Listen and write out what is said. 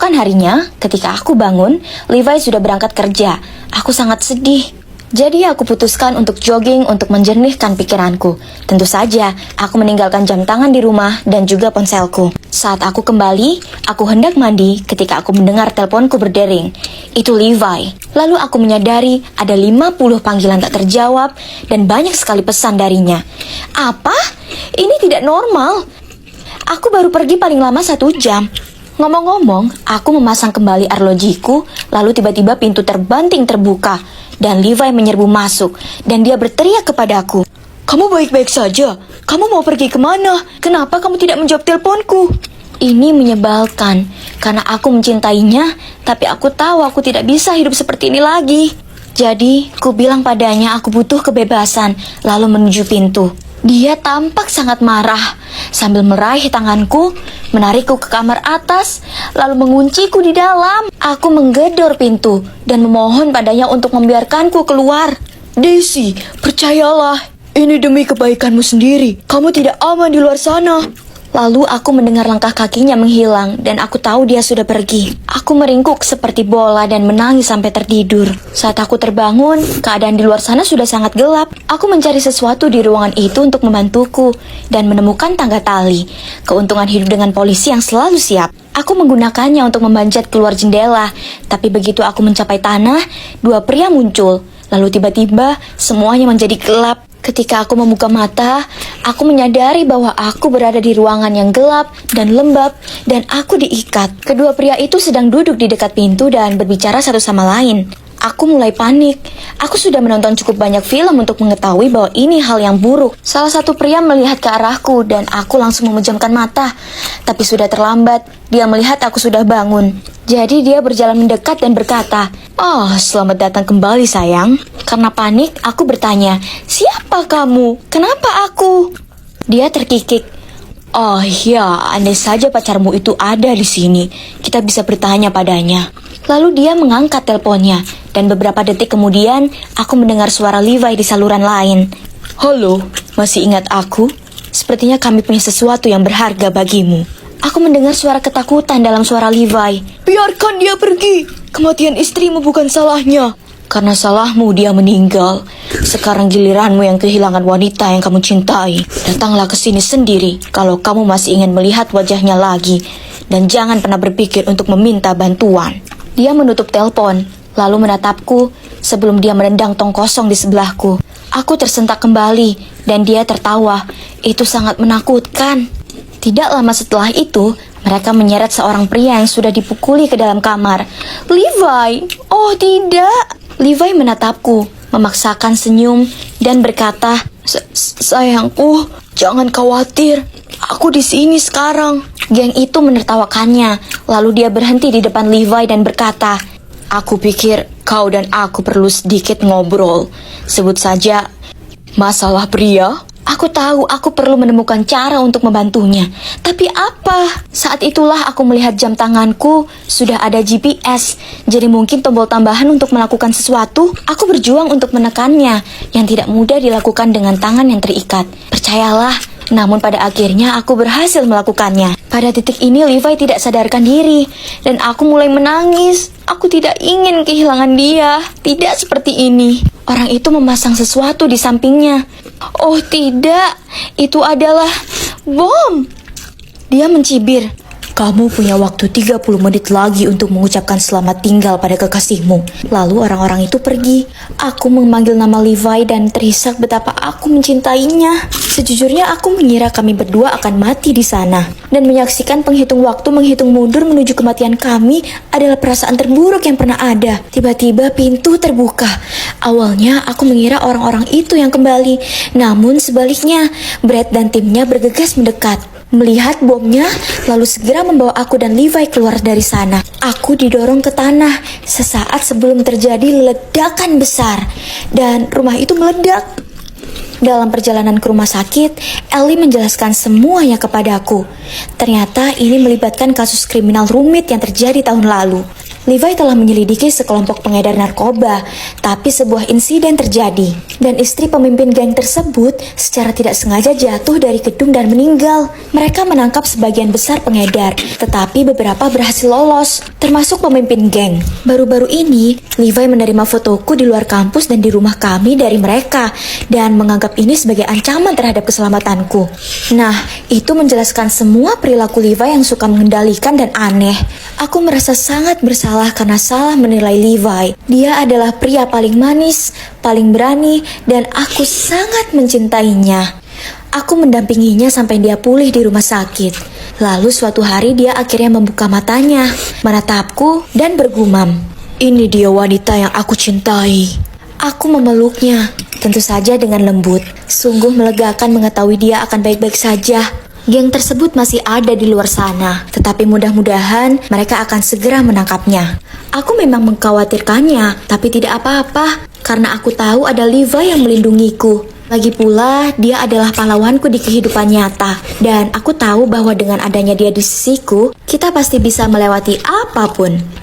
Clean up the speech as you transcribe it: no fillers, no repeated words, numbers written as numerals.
Keesokan harinya, ketika aku bangun, Levi sudah berangkat kerja. Aku sangat sedih. Jadi aku putuskan untuk jogging untuk menjernihkan pikiranku. Tentu saja, aku meninggalkan jam tangan di rumah dan juga ponselku. Saat aku kembali, aku hendak mandi ketika aku mendengar teleponku berdering. Itu Levi. Lalu aku menyadari ada 50 panggilan tak terjawab dan banyak sekali pesan darinya. Apa? Ini tidak normal. Aku baru pergi paling lama 1 jam. Ngomong-ngomong, aku memasang kembali arlojiku, lalu tiba-tiba pintu terbanting terbuka. Dan Levi menyerbu masuk, dan dia berteriak kepadaku. Kamu baik-baik saja? Kamu mau pergi kemana? Kenapa kamu tidak menjawab teleponku? Ini menyebalkan, karena aku mencintainya, tapi aku tahu aku tidak bisa hidup seperti ini lagi. Jadi, ku bilang padanya aku butuh kebebasan, lalu menuju pintu. Dia tampak sangat marah, sambil meraih tanganku, menarikku ke kamar atas, lalu mengunciku di dalam. Aku menggedor pintu dan memohon padanya untuk membiarkanku keluar. Daisy, percayalah, ini demi kebaikanmu sendiri. Kamu tidak aman di luar sana. Lalu aku mendengar langkah kakinya menghilang dan aku tahu dia sudah pergi. Aku meringkuk seperti bola dan menangis sampai tertidur. Saat aku terbangun, keadaan di luar sana sudah sangat gelap. Aku mencari sesuatu di ruangan itu untuk membantuku dan menemukan tangga tali. Keuntungan hidup dengan polisi yang selalu siap. Aku menggunakannya untuk memanjat keluar jendela. Tapi begitu aku mencapai tanah, 2 pria muncul. Lalu tiba-tiba semuanya menjadi gelap. Ketika aku membuka mata, aku menyadari bahwa aku berada di ruangan yang gelap dan lembab dan aku diikat. Kedua pria itu sedang duduk di dekat pintu dan berbicara satu sama lain. Aku mulai panik. Aku sudah menonton cukup banyak film untuk mengetahui bahwa ini hal yang buruk. Salah satu pria melihat ke arahku dan aku langsung memejamkan mata. Tapi sudah terlambat. Dia melihat aku sudah bangun. Jadi dia berjalan mendekat dan berkata, "Oh, selamat datang kembali sayang." Karena panik, aku bertanya, "Siapa kamu? Kenapa aku?" Dia terkikik. "Oh ya, andai saja pacarmu itu ada di sini, kita bisa bertanya padanya." Lalu dia mengangkat teleponnya, dan beberapa detik kemudian, aku mendengar suara Levi di saluran lain. "Halo, masih ingat aku? Sepertinya kami punya sesuatu yang berharga bagimu." Aku mendengar suara ketakutan dalam suara Levi. "Biarkan dia pergi. Kematian istrimu bukan salahnya. Karena salahmu dia meninggal. Sekarang giliranmu yang kehilangan wanita yang kamu cintai. Datanglah ke sini sendiri kalau kamu masih ingin melihat wajahnya lagi. Dan jangan pernah berpikir untuk meminta bantuan." Dia menutup telepon, lalu menatapku sebelum dia menendang tong kosong di sebelahku. Aku tersentak kembali, dan dia tertawa. Itu sangat menakutkan. Tidak lama setelah itu, mereka menyeret seorang pria yang sudah dipukuli ke dalam kamar. "Levi, oh tidak." Levi menatapku, memaksakan senyum, dan berkata, Sayangku, jangan khawatir. Aku di sini sekarang." Geng itu menertawakannya, lalu dia berhenti di depan Levi dan berkata, "Aku pikir kau dan aku perlu sedikit ngobrol. Sebut saja masalah pria." Aku tahu aku perlu menemukan cara untuk membantunya. Tapi apa? Saat itulah aku melihat jam tanganku sudah ada GPS. Jadi mungkin tombol tambahan untuk melakukan sesuatu. Aku berjuang untuk menekannya, yang tidak mudah dilakukan dengan tangan yang terikat. Percayalah, namun pada akhirnya aku berhasil melakukannya. Pada titik ini Levi tidak sadarkan diri, dan aku mulai menangis. Aku tidak ingin kehilangan dia. Tidak seperti ini. Orang itu memasang sesuatu di sampingnya. Oh tidak, itu adalah bom. Dia mencibir, "Kamu punya waktu 30 menit lagi untuk mengucapkan selamat tinggal pada kekasihmu." Lalu orang-orang itu pergi. Aku memanggil nama Levi dan terisak betapa aku mencintainya. Sejujurnya aku mengira kami berdua akan mati di sana. Dan menyaksikan penghitung waktu menghitung mundur menuju kematian kami adalah perasaan terburuk yang pernah ada. Tiba-tiba pintu terbuka. Awalnya aku mengira orang-orang itu yang kembali. Namun sebaliknya, Brad dan timnya bergegas mendekat. Melihat bomnya, lalu segera membawa aku dan Levi keluar dari sana. Aku didorong ke tanah sesaat sebelum terjadi ledakan besar. Dan rumah itu meledak. Dalam perjalanan ke rumah sakit, Ellie menjelaskan semuanya kepadaku. Ternyata ini melibatkan kasus kriminal rumit yang terjadi tahun lalu. Levi telah menyelidiki sekelompok pengedar narkoba, tapi sebuah insiden terjadi, dan istri pemimpin geng tersebut secara tidak sengaja jatuh dari gedung dan meninggal. Mereka menangkap sebagian besar pengedar, tetapi beberapa berhasil lolos, termasuk pemimpin geng. Baru-baru ini, Levi menerima fotoku di luar kampus dan di rumah kami dari mereka, dan menganggap ini sebagai ancaman terhadap keselamatanku. Nah, itu menjelaskan semua perilaku Levi yang suka mengendalikan dan aneh. Aku merasa sangat bersalah karena salah menilai Levi. Dia adalah pria paling manis, paling berani, dan aku sangat mencintainya. Aku mendampinginya sampai dia pulih di rumah sakit. Lalu suatu hari dia akhirnya membuka matanya, menatapku, dan bergumam, "Ini dia wanita yang aku cintai." Aku memeluknya, tentu saja dengan lembut. Sungguh melegakan mengetahui dia akan baik-baik saja. Geng tersebut masih ada di luar sana, tetapi mudah-mudahan mereka akan segera menangkapnya. Aku memang mengkhawatirkannya, tapi tidak apa-apa, karena aku tahu ada Levi yang melindungiku. Lagi pula, dia adalah pahlawanku di kehidupan nyata, dan aku tahu bahwa dengan adanya dia di sisiku, kita pasti bisa melewati apapun.